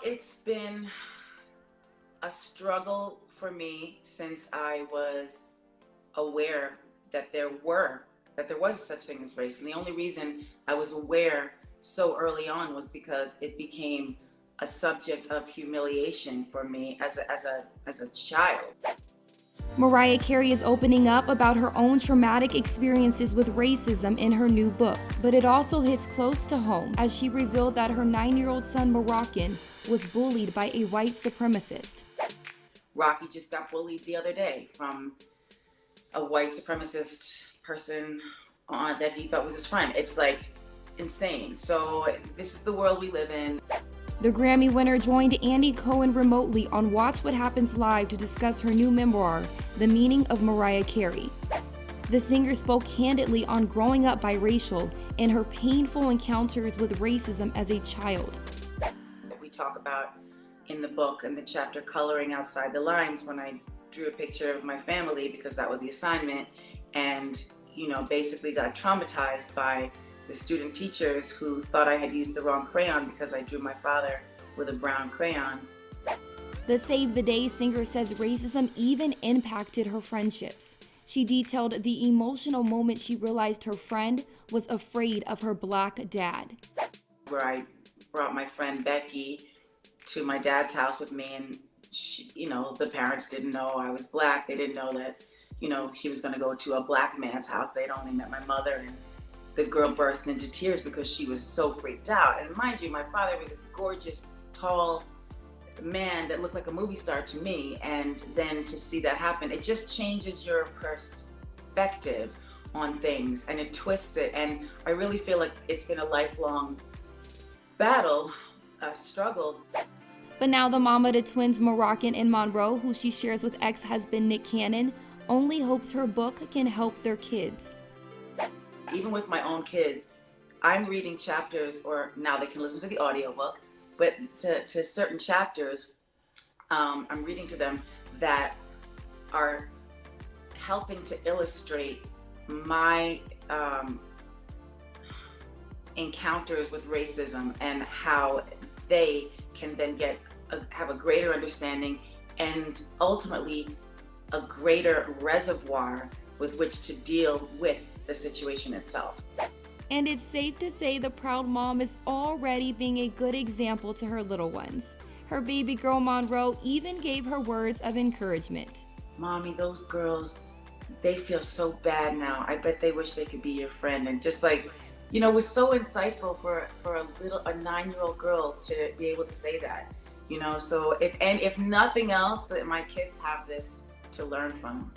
It's been a struggle for me since I was aware that there was such thing as race. And the only reason I was aware so early on was because it became a subject of humiliation for me as a child. Mariah Carey is opening up about her own traumatic experiences with racism in her new book, but it also hits close to home as she revealed that her 9-year-old son Moroccan was bullied by a white supremacist. Rocky just got bullied the other day from a white supremacist person that he thought was his friend. It's like insane. So this is the world we live in. The Grammy winner joined Andy Cohen remotely on Watch What Happens Live to discuss her new memoir, The Meaning of Mariah Carey. The singer spoke candidly on growing up biracial and her painful encounters with racism as a child. We talk about in the book and the chapter Coloring Outside the Lines when I drew a picture of my family because that was the assignment, and basically got traumatized by the student teachers who thought I had used the wrong crayon because I drew my father with a brown crayon. The Save the Day singer says racism even impacted her friendships. She detailed the emotional moment she realized her friend was afraid of her black dad. Where I brought my friend Becky to my dad's house with me, and the parents didn't know I was black. They didn't know that, she was going to go to a black man's house. They'd only met my mother, and the girl burst into tears because she was so freaked out. And mind you, my father was this gorgeous, tall man that looked like a movie star to me. And then to see that happen, it just changes your perspective on things and it twists it. And I really feel like it's been a lifelong battle, a struggle. But now the mama to twins Moroccan and Monroe, who she shares with ex-husband Nick Cannon, only hopes her book can help their kids. Even with my own kids, I'm reading chapters, or now they can listen to the audiobook, but to certain chapters, I'm reading to them that are helping to illustrate my encounters with racism and how they can then have a greater understanding and ultimately a greater reservoir with which to deal with the situation itself. And it's safe to say the proud mom is already being a good example to her little ones. Her baby girl Monroe even gave her words of encouragement. Mommy, those girls, they feel so bad now. I bet they wish they could be your friend. And just like, it was so insightful for a 9-year-old girl to be able to say that. So if nothing else, that my kids have this to learn from.